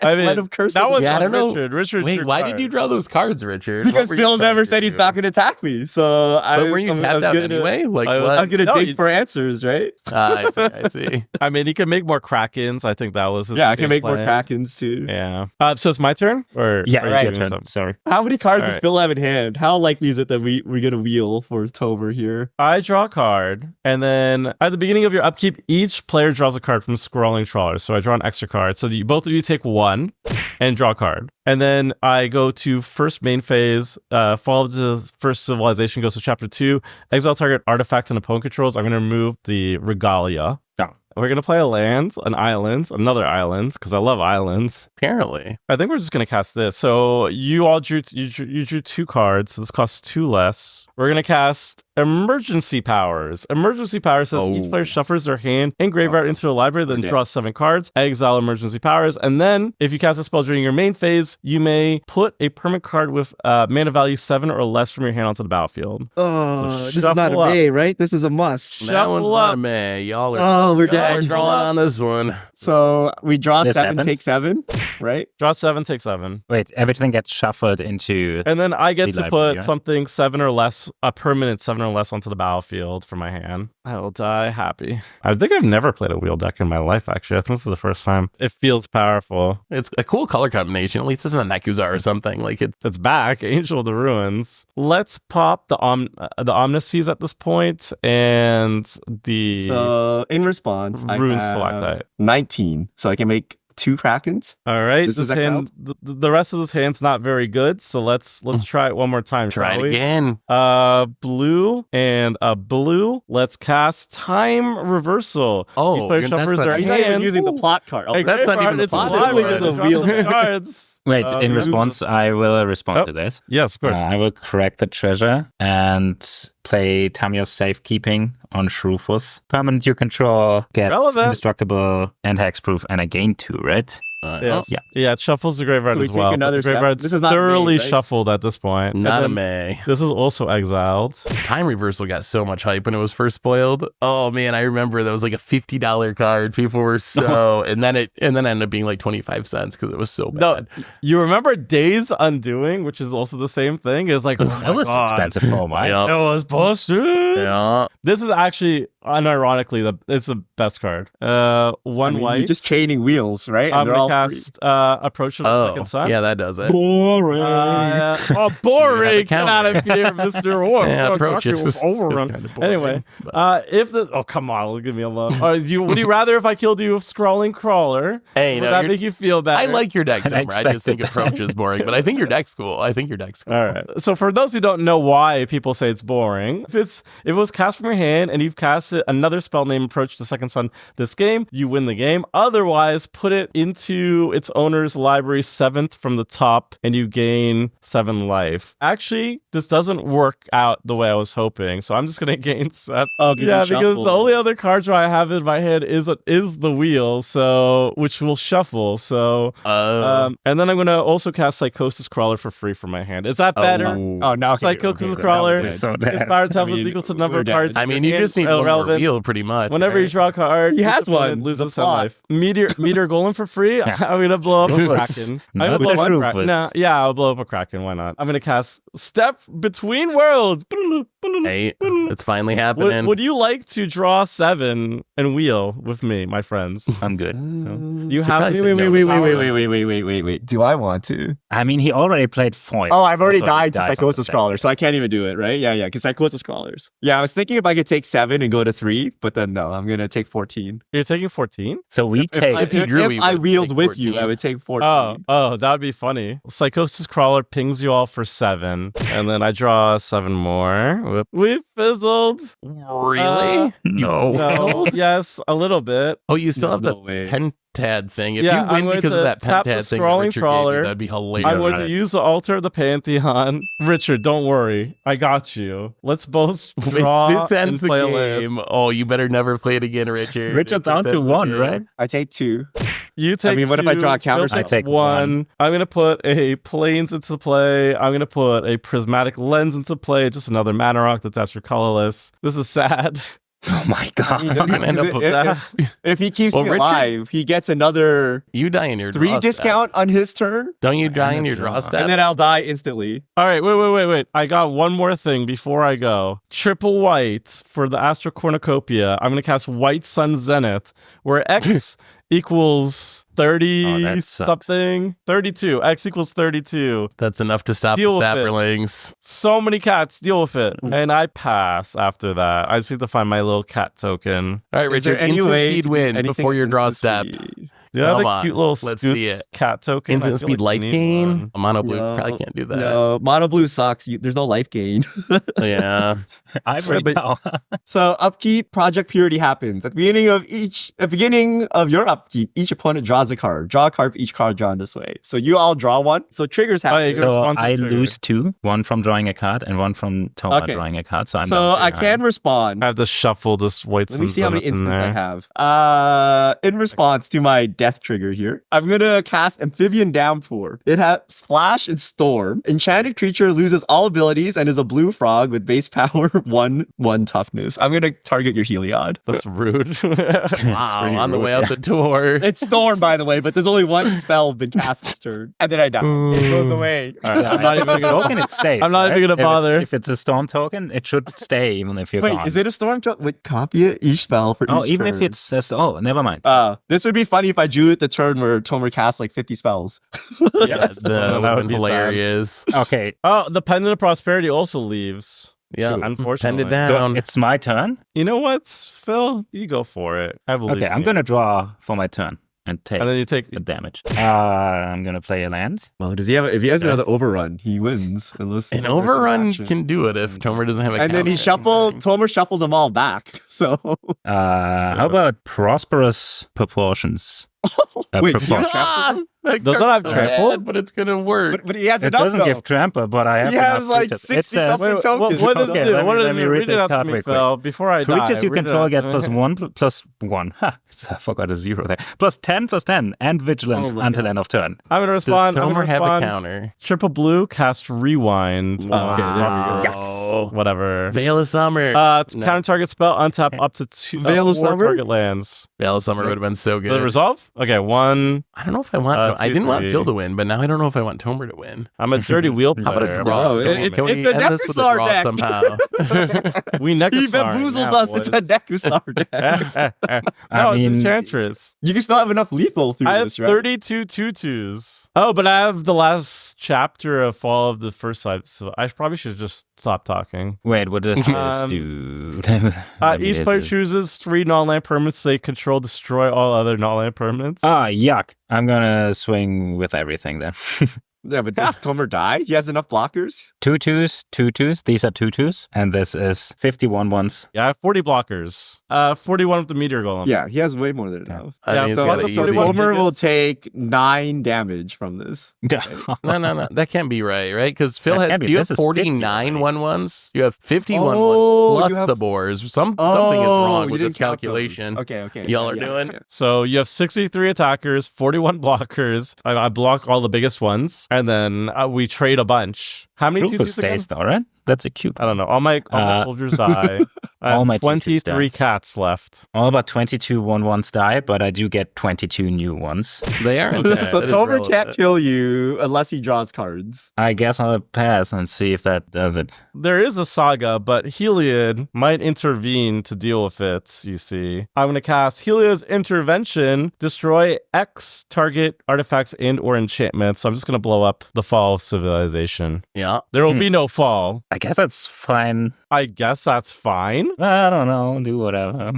I mean, Let him curse that him. was Yeah, I on don't know. Richard. Richard Wait, drew why cards. did you draw those cards, Richard? Because What were you Phil never trying said to he's do? not going to attack me. So But were you tapped out anyway? Like I was- what? I was going to No, dig you- for answers, right? I see. I mean, he can make more Krakens. I think that was his Yeah, I can game make more plan. Krakens too. Yeah. So it's my turn? Or Yeah, are you it's your doing turn. something? Sorry. How many cards does Alright. Phil have in hand? How likely is it that we're going to wheel for Tomer here? I draw a card, and then at the beginning of your upkeep, each player draws a card from Scrolling Trawler. So I draw an extra card. So both of you take one and draw a card. And then I go to first main phase, Fall of the First Civilization goes to chapter 2, exile target artifact and opponent controls. I'm going to remove the Regalia. Yeah. We're going to play a land, an island, another island, because I love islands. Apparently. I think we're just going to cast this. So you all drew, you drew 2 cards. So this costs 2 less. We're going to cast Emergency Powers. Emergency Powers says each player shuffles their hand and graveyard into the library, then draws 7 cards, exile Emergency Powers, and then if you cast a spell during your main phase, you may put a permanent card with mana value 7 or less from your hand onto the battlefield. Oh, So this is not a shuffle up. May, right? This is a must. That one's Shuffle not up. a May. Y'all are, Oh, we're y'all are dead. drawing on this one. So we draw This 7, happens? take 7, right? Draw 7, take 7. Wait, everything gets shuffled into. And then I get The to library, put right? something 7 or less, a permanent 7 or less onto the battlefield for my hand. I will die happy. I think I've never played a wheel deck in my life, actually. I think this is the first time. It feels powerful. It's a cool color combination. At least it's not Nekuzar or something. Like it. It's back, Angel of the Ruins. Let's pop the Omnises at this point and the So in response, I Ruin have Stalactite. 19. So I can make 2 Krakens. All right, This this is hand, the rest of this hand's not very good, so let's try it one more time. Try shall it we? again. Blue and a blue. Let's cast Time Reversal. Oh, Each player you're- that's shuffles not- their He's not even hand. using the plot card. Oh, Hey, That's not card, even the it's plot literally card. just a Drop wheel. the cards. Wait, in you- response, I will respond Oh. to this. Yes, of course. I will correct the treasure and play Tamiyo's Safekeeping on Shrufus. Permanent you control gets Relevant. indestructible and hexproof, and I gain 2, right? Yes. Yeah. Yeah, it shuffles the graveyard So we as take well. but another the step. graveyard's This is not thoroughly me, right? shuffled at this point. And Not a then May. This is also exiled. Time Reversal got so much hype when it was first spoiled. Oh man, I remember that was like a $50 card. People were so, and then it ended up being like 25 cents because it was so No, bad. you remember Days Undoing, which is also the same thing? It's like, oh my That was God. expensive for a while. Yup. It was busted. Yeah. This is actually, unironically, it's the best card. One white. You're just chaining wheels, right? And I'm they're gonna all free. cast Approach of the Oh, Second Sun. yeah, that does it. Boring. Boring! You Get have a out of here, Mr. Orr. Yeah, Oh, Approach God, it is was overrun. kinda boring, Anyway, but- if the come on, leave me alone. Would you rather if I killed you with Scrawling Crawler? Hey, would no, that you're- make you feel better? I like your deck, I Tomer. I just expected think that. Approach is boring, but I think your deck's cool. All right. So for those who don't know why people say it's boring, if it was cast from your hand and you've casted another spell named Approach the Second Sun this game, you win the game. Otherwise, put it into its owner's library 7th from the top and you gain 7 life. Actually, this doesn't work out the way I was hoping, so I'm just gonna gain 7. Oh, 'cause Yeah, you because shuffled. the only other card draw I have in my hand is the wheel, so which will shuffle. So and then I'm gonna also cast Psychosis Crawler for free from my hand. Is that better? Oh, now Psychosis okay, Crawler. now So we're good. that- Its power type I mean, is equal to the number we're of dead. cards. I mean, you just need one more relevant. reveal, pretty much. Whenever you right? draw a card, He has each opponent one. loses The 10 plot. life. Meteor Golem for free. I'm gonna blow up a Kraken. I'm gonna Not blow up a the Kraken. Rufus. Nah, yeah, I'll blow up a Kraken. Why not? I'm gonna cast Step Between Worlds. Hey, it's finally happening. Would you like to draw 7 and wheel with me, my friends? I'm good. You have probably Wait, say wait, no wait, to wait, power. wait, wait, wait, wait, wait, wait, wait. Do I want to? I mean, he already played foil. Oh, I've already That's what he died to dies on Psychosis the Crawler, so I can't even do it, right? Yeah, because Psychosis Crawlers. Yeah, I was thinking if I could take 7 and go to 3, but then no, I'm gonna take 14. You're taking 14? So we take. If he drew, he I would wheeled take with you, 14. I would take 14. Oh, that would be funny. Psychosis Crawler pings you all for 7, and then I draw 7 more Whoop. We fizzled. Really? No. No. Yes, a little bit. Oh, you still have No the way. pentad thing. If Yeah, you I'm win going because to of that tap the pentad thing that scrolling Richard gave trawler. you, that'd be hilarious. I'm going right. to use the altar of the Pantheon. Richard, don't worry. I got you. Let's both draw If this and ends the play a land. game. Oh, you better never play it again, Richard. Richard If this down to ends the 1, game. right? I take 2. You take mean, what if I two, draw a counter Phil spell? takes I take one. I'm going to put a planes into play. I'm going to put a prismatic lens into play. Just another mana rock that's extra colorless. This is sad. Oh my god. You're gonna end up with If he keeps Well, me Richard- alive, he gets another you die in your 3 draw discount on his turn, Step. Don't you die in And a your draw draw. step? and then I'll die instantly. All right, wait. I got one more thing before I go. Triple white for the Astral Cornucopia. I'm going to cast White Sun Zenith, where X equals 30 Oh, that sucks. something. 32. X equals 32. That's enough to stop Deal the with it. sapperlings. So many cats. Deal with it. And I pass after that. I just need to find my little cat token. All right, Is there Richard. any Instant way speed to do win anything before your draw instant step. speed? Do you have Come a on, cute little let's Scoots see it. cat token? Instant I feel speed like life we need gain. one. A mono blue No, probably can't do that. No, mono blue sucks. There's no life gain. Yeah. Ivory but- now. So upkeep project purity happens at the beginning of your upkeep. Each opponent draws a card. Draw a card for each card drawn this way. So you all draw one. So triggers happen. Oh, you So respond to I trigger. lose 2, one from drawing a card and one from Toma Okay. drawing a card. So I'm So down I three can nine. respond. I have to shuffle this White Let me Sun see how many Zenith in instants I there. have. In response to my death trigger here, I'm gonna cast Amphibian Downpour. It has Splash and Storm. Enchanted creature loses all abilities and is a blue frog with base power 1/1 toughness. I'm gonna target your Heliod. That's rude. Wow. pretty On the rude, way out the door. It's Storm, by the way, but there's only one spell been cast this turn, and then I die. It goes away. All right, I'm not If even it's a gonna. token, it stays. I'm not right? even gonna If it's- bother. If it's a storm token, it should stay even if you're Wait, gone. is it a Storm token? Wait, copy it each spell for Oh, each even turn. if it says, oh, never mind. This would be funny if I drew it the turn where Tomer casts like 50 spells. Yes, that would have been hilarious. Okay, Oh, the Pendant of Prosperity also leaves. Yeah. Unfortunately. Penned it so down. it's my turn. You know what, Phil? You go for it. I believe. Okay, I'm in you. gonna draw for my turn and take And then you take. the damage. I'm gonna play a land. Well, does he have? If he has another overrun, he wins. Unless An overrun can do it if Tomer doesn't have a And then he Tomer shuffles them all back. So How about prosperous proportions? Wait, Proportion. That Does it card's have so trample? bad, but it's gonna work. but he has It enough doesn't though. give trample, but I have He has enough like creatures. 60 It says something Wait, tokens. what does Okay, it do? let What me- does let me it read read it this out to card me, real quick. Phil, before I die. Creatures you Read it control out get to me. plus 1 plus 1. Ha! I forgot a 0 there. Plus 10, and vigilance Oh my until end of turn. I'm gonna Does respond. I'm gonna Tomer have a respond. counter? Triple blue, cast rewind. Oh, okay, there we go. Yes. Whatever. Veil of Summer. No. No. Counter target spell, untap up to 2 Veil of 4 Summer? target lands. Veil of Summer would have been so The good. resolve? Okay, 1. I don't know if I want. I 2, didn't want 3. Phil to win, but now I don't know if I want Tomer to win. I'm a dirty wheel How about a player. draw? Oh, Can we it's a end this with a Nekusar draw deck. somehow? We He Nekusar. bamboozled us. It's a Nekusar deck. no, I it's mean- Enchantress. You can still have enough lethal through I have this, right? 32 tutus. Oh, but I have the last chapter of Fall of the First Sight, so I probably should just stop talking. Wait, what does this do? Let me Each read player this. chooses 3 non-land permanents they control, destroy all other non-land permanents. Ah, yuck. I'm gonna swing with everything then. Yeah, but does Tomer die? He has enough blockers? 2/2s. These are 2/2s. And this is 51 ones. Yeah, I have 40 blockers. 41 with the meteor golem. Yeah, he has way more than enough. I Yeah, mean, it's So, kinda the so easy. 41 Tomer will digits. take 9 damage from this. No. That can't be right, right? Because Phil That has. can't be. Do you This have is 50 49 already. 1/1s? You have 51 Oh, ones you plus have- the boars. Something is wrong you with didn't this count those. calculation. Okay. Y'all are doing? yeah. So you have 63 attackers, 41 blockers. I block all the biggest ones, and then we trade a bunch. How many Rufus tutus again? stays though, right? That's a cute. I don't know. All my soldiers die. I all have my tutus 23 die. cats left. All but 22 1/1s die, but I do get 22 new ones. They are. So That is Tomer can't relevant. kill you unless he draws cards. I guess I'll pass and see if that does it. There is a saga, but Heliod might intervene to deal with it, you see. I'm going to cast Heliod's Intervention, destroy X target artifacts and or enchantments. So I'm just going to blow up the Fall of Civilization. Yeah, Yeah. There will be no fall. I guess that's fine. I guess that's fine. I don't know. Do whatever.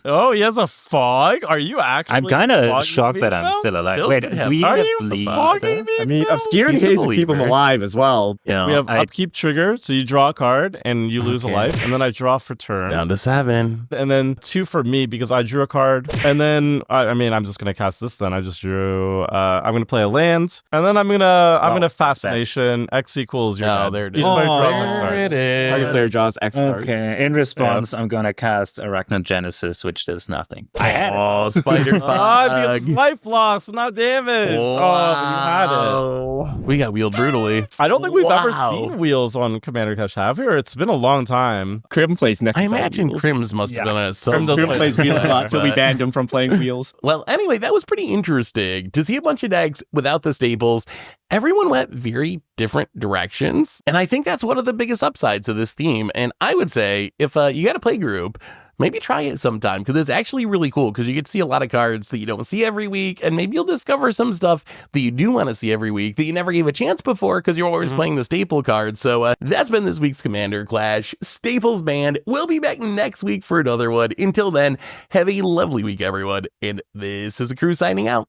Oh, he has a fog? Are you actually I'm kind of fogging shocked me that I'm now? still alive. Bill Wait, could do have- we Are have you leave? fogging me? I mean, Bill? obscurity He's a haze will keep him believer. alive as well. Yeah. We have I- upkeep trigger, so you draw a card and you lose a Okay. life, and then I draw for turn. Down to 7. And then 2 for me because I drew a card. And then I mean I'm just gonna cast this then. I just drew I'm gonna play a land. And then I'm gonna fascination. X equals your Oh, dead. there it Each is. player draws X There cards. it Target is. player draws X cards. Okay. In response, I'm gonna cast Arachnogenesis, which does nothing. I had it. Oh, spider Ah, because fog. life loss, not damage. Oh, you had it. We got wheeled brutally. I don't think we've ever Wow. seen wheels on Commander Cash, have we? Or it's been a long time. Crim plays next. I imagine Crims must have been a Crim does Crim plays wheels a lot, so we but- banned him from playing wheels. Well, anyway, that was pretty interesting to see a bunch of decks without the staples. Everyone went very different directions. And I think that's one of the biggest upsides of this theme. And I would say if you got a play group, maybe try it sometime because it's actually really cool because you get to see a lot of cards that you don't see every week. And maybe you'll discover some stuff that you do want to see every week that you never gave a chance before because you're always playing the staple cards. So that's been this week's Commander Clash. Staples banned. We'll be back next week for another one. Until then, have a lovely week, everyone. And this is a crew signing out.